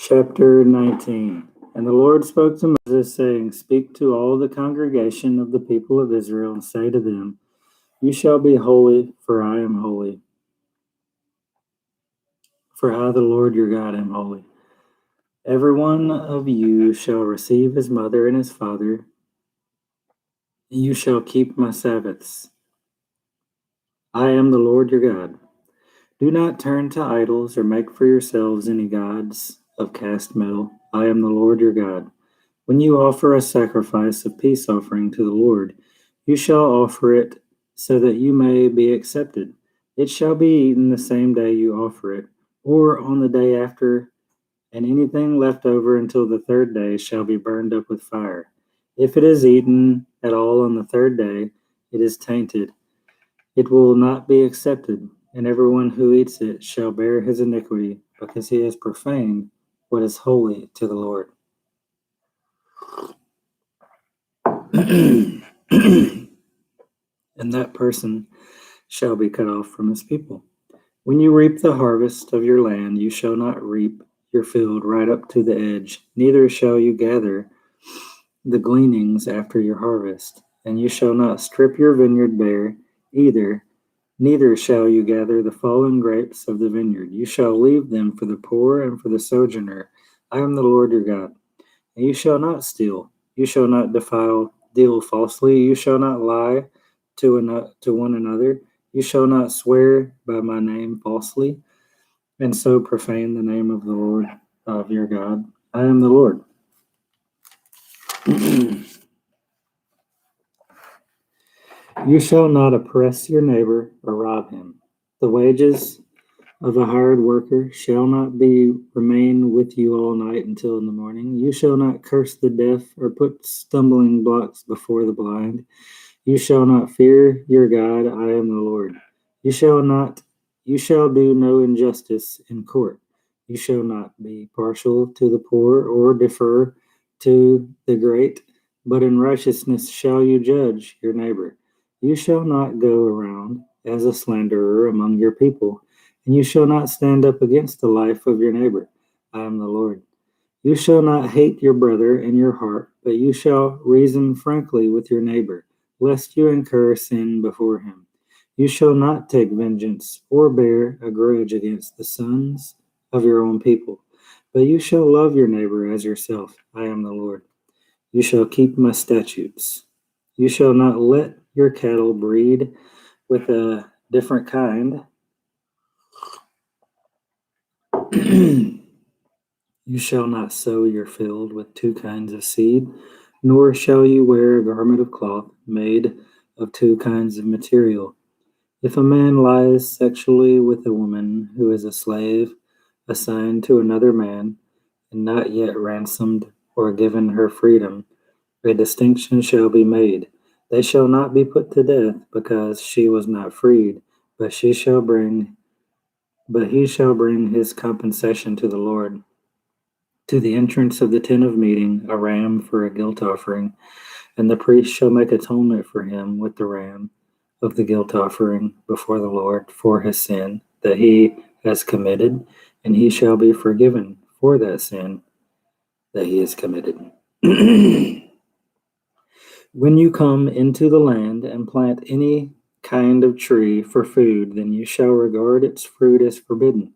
Chapter 19. And the Lord spoke to Moses, saying, Speak to all the congregation of the people of Israel, and say to them, You shall be holy, for I am holy. For I, the Lord your God, am holy. Every one of you shall receive his mother and his father. You shall keep my Sabbaths. I am the Lord your God. Do not turn to idols or make for yourselves any gods of cast metal. I am the Lord your God. When you offer a sacrifice of peace offering to the Lord, you shall offer it so that you may be accepted. It shall be eaten the same day you offer it, or on the day after, and anything left over until the third day shall be burned up with fire. If it is eaten at all on the third day, it is tainted. It will not be accepted, and everyone who eats it shall bear his iniquity, because he has profaned what is holy to the Lord. And that person shall be cut off from his people. When you reap the harvest of your land, you shall not reap your field right up to the edge, neither shall you gather the gleanings after your harvest. And you shall not strip your vineyard bare either, neither shall you gather the fallen grapes of the vineyard. You shall leave them for the poor and for the sojourner. I am the Lord your God. And you shall not steal. You shall not deal falsely. You shall not lie to one another. You shall not swear by my name falsely, and so profane the name of the Lord of your God. I am the Lord. You shall not oppress your neighbor or rob him. The wages of a hired worker shall not remain with you all night until in the morning. You shall not curse the deaf or put stumbling blocks before the blind. You shall not fear your God. I am the Lord. You shall do no injustice in court. You shall not be partial to the poor or defer to the great, but in righteousness shall you judge your neighbor. You shall not go around as a slanderer among your people, and you shall not stand up against the life of your neighbor. I am the Lord. You shall not hate your brother in your heart, but you shall reason frankly with your neighbor, lest you incur sin before him. You shall not take vengeance or bear a grudge against the sons of your own people, but you shall love your neighbor as yourself. I am the Lord. You shall keep my statutes. You shall not let your cattle breed with a different kind. You shall not sow your field with two kinds of seed, nor shall you wear a garment of cloth made of two kinds of material. If a man lies sexually with a woman who is a slave assigned to another man, and not yet ransomed or given her freedom, a distinction shall be made. They shall not be put to death because she was not freed, but he shall bring his compensation to the Lord. To the entrance of the tent of meeting, a ram for a guilt offering, and the priest shall make atonement for him with the ram of the guilt offering before the Lord for his sin that he has committed, and he shall be forgiven for that sin that he has committed. When you come into the land and plant any kind of tree for food, then you shall regard its fruit as forbidden.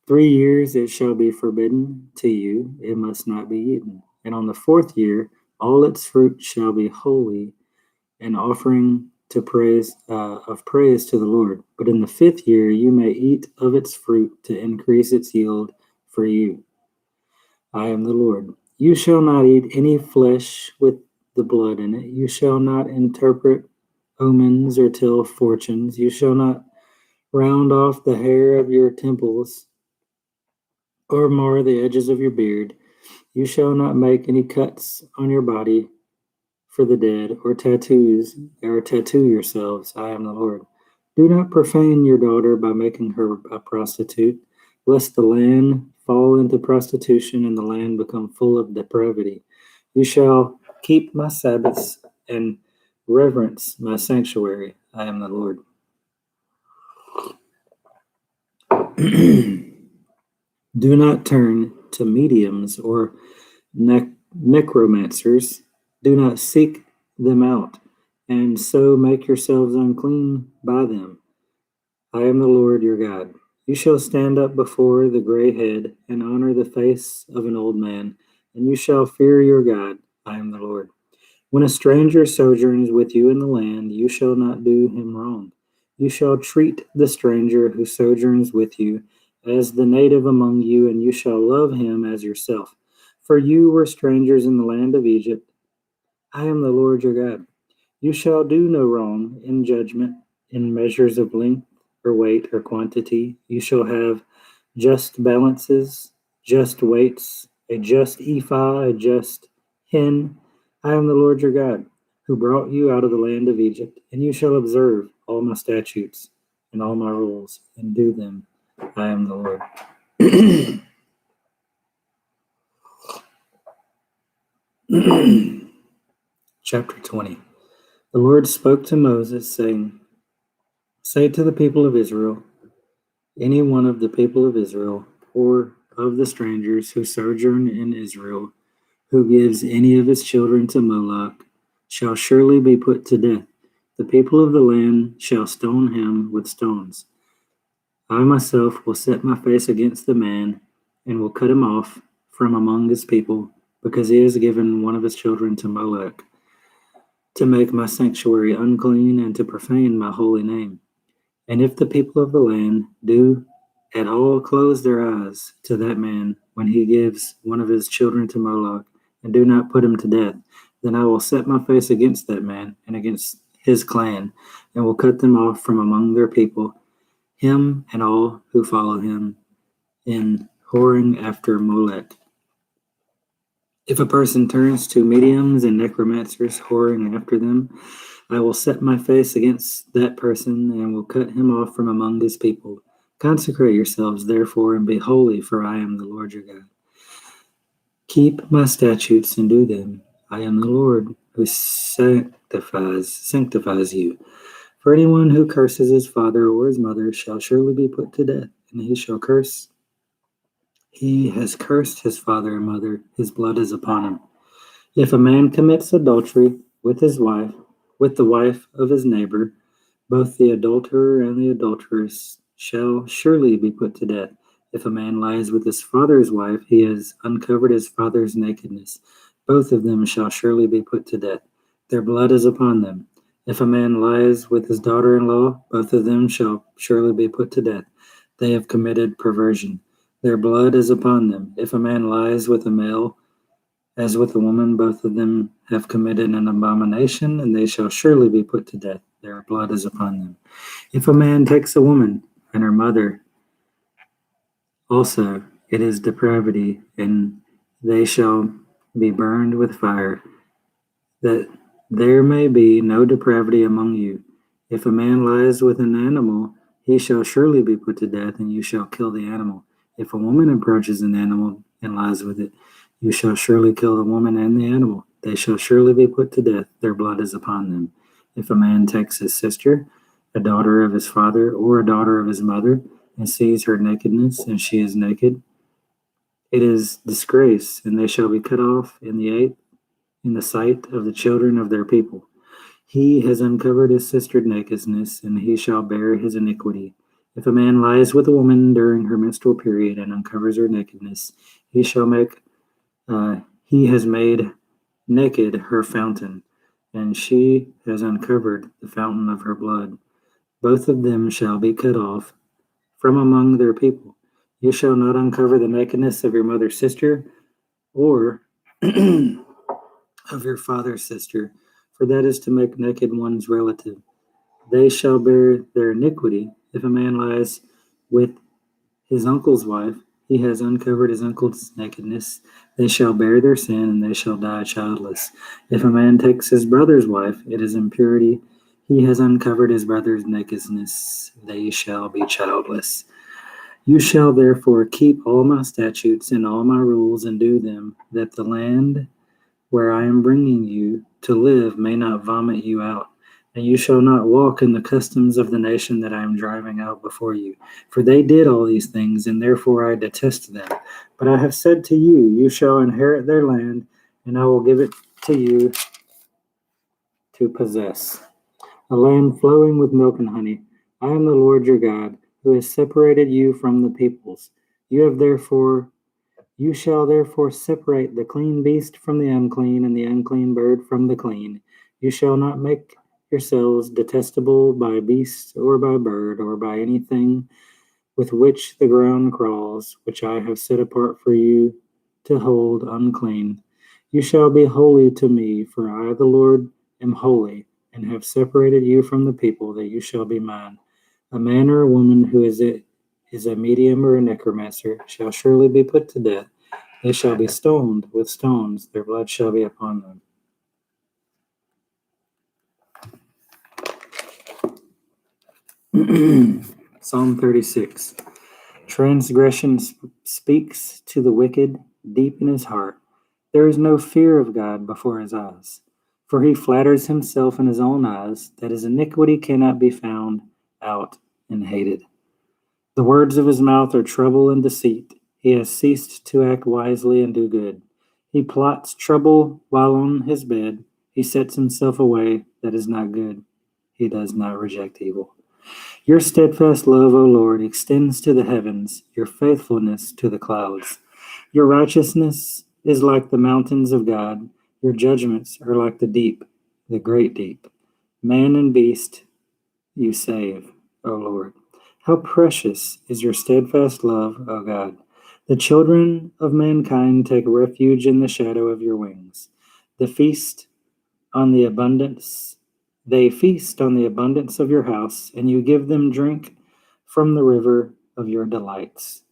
3 years it shall be forbidden to you, it must not be eaten. And on the 4th year, all its fruit shall be holy, an offering of praise to the Lord. But in the 5th year you may eat of its fruit to increase its yield for you. I am the Lord. You shall not eat any flesh with the blood in it. You shall not interpret omens or tell fortunes. You shall not round off the hair of your temples or mar the edges of your beard. You shall not make any cuts on your body for the dead, or tattoo yourselves. I am the Lord. Do not profane your daughter by making her a prostitute, lest the land fall into prostitution and the land become full of depravity. You shall keep my Sabbaths and reverence my sanctuary. I am the Lord. Do not turn to mediums or necromancers. Do not seek them out, and so make yourselves unclean by them. I am the Lord your God. You shall stand up before the gray head and honor the face of an old man, and you shall fear your God. I am the Lord. When a stranger sojourns with you in the land, you shall not do him wrong. You shall treat the stranger who sojourns with you as the native among you, and you shall love him as yourself. For you were strangers in the land of Egypt. I am the Lord your God. You shall do no wrong in judgment, in measures of length or weight or quantity. You shall have just balances, just weights, a just ephah, a just hin. I am the Lord your God, who brought you out of the land of Egypt, and you shall observe all my statutes and all my rules, and do them. I am the Lord. Chapter 20. The Lord spoke to Moses, saying, Say to the people of Israel, any one of the people of Israel, or of the strangers who sojourn in Israel, who gives any of his children to Moloch, shall surely be put to death. The people of the land shall stone him with stones. I myself will set my face against the man, and will cut him off from among his people, because he has given one of his children to Moloch, to make my sanctuary unclean and to profane my holy name. And if the people of the land do at all close their eyes to that man when he gives one of his children to Moloch, and do not put him to death, then I will set my face against that man and against his clan, and will cut them off from among their people, him and all who follow him in whoring after Molech. If a person turns to mediums and necromancers, whoring after them, I will set my face against that person, and will cut him off from among his people. Consecrate yourselves, therefore, and be holy, for I am the Lord your God. Keep my statutes and do them. I am the Lord who sanctifies you. For anyone who curses his father or his mother shall surely be put to death, and he has cursed his father and mother, his blood is upon him. If a man commits adultery with his wife, with the wife of his neighbor, both the adulterer and the adulteress shall surely be put to death. If a man lies with his father's wife, he has uncovered his father's nakedness. Both of them shall surely be put to death. Their blood is upon them. If a man lies with his daughter-in-law, both of them shall surely be put to death. They have committed perversion. Their blood is upon them. If a man lies with a male, as with a woman, both of them have committed an abomination, and they shall surely be put to death. Their blood is upon them. If a man takes a woman and her mother also, it is depravity, and they shall be burned with fire, that there may be no depravity among you. If a man lies with an animal, he shall surely be put to death, and you shall kill the animal. If a woman approaches an animal and lies with it, you shall surely kill the woman and the animal. They shall surely be put to death. Their blood is upon them. If a man takes his sister, a daughter of his father, or a daughter of his mother, and sees her nakedness, and she is naked, it is disgrace, and they shall be cut off in the sight of the children of their people. He has uncovered his sister's nakedness, and he shall bear his iniquity. If a man lies with a woman during her menstrual period and uncovers her nakedness, he has made naked her fountain, and she has uncovered the fountain of her blood. Both of them shall be cut off from among their people. You shall not uncover the nakedness of your mother's sister, or of your father's sister, for that is to make naked one's relative. They shall bear their iniquity. If a man lies with his uncle's wife, he has uncovered his uncle's nakedness. They shall bear their sin, and they shall die childless. If a man takes his brother's wife, it is impurity. He has uncovered his brother's nakedness. They shall be childless. You shall therefore keep all my statutes and all my rules and do them, that the land where I am bringing you to live may not vomit you out. And you shall not walk in the customs of the nation that I am driving out before you. For they did all these things, and therefore I detest them. But I have said to you, you shall inherit their land, and I will give it to you to possess, a land flowing with milk and honey. I am the Lord your God, who has separated you from the peoples. You shall therefore separate the clean beast from the unclean, and the unclean bird from the clean. You shall not make yourselves detestable by beast or by bird or by anything with which the ground crawls, which I have set apart for you to hold unclean. You shall be holy to me, for I, the Lord, am holy, and have separated you from the people, that you shall be mine. A man or a woman who is a medium or a necromancer shall surely be put to death. They shall be stoned with stones, their blood shall be upon them. Psalm 36. Transgression speaks to the wicked deep in his heart. There is no fear of God before his eyes. For he flatters himself in his own eyes that his iniquity cannot be found out and hated. The words of his mouth are trouble and deceit. He has ceased to act wisely and do good. He plots trouble while on his bed. He sets himself away that is not good. He does not reject evil. Your steadfast love, O Lord, extends to the heavens, your faithfulness to the clouds. Your righteousness is like the mountains of God. Your judgments are like the deep, the great deep. Man and beast you save, O Lord. How precious is your steadfast love, O God. The children of mankind take refuge in the shadow of your wings. They feast on the abundance of your house, and you give them drink from the river of your delights.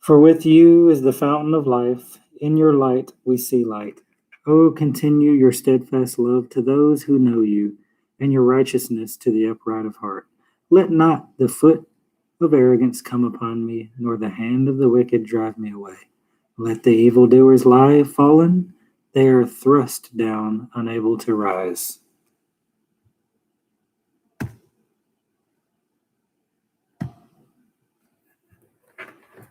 For with you is the fountain of life. In your light we see light. Oh, continue your steadfast love to those who know you, and your righteousness to the upright of heart. Let not the foot of arrogance come upon me, nor the hand of the wicked drive me away. Let the evildoers lie fallen. They are thrust down, unable to rise.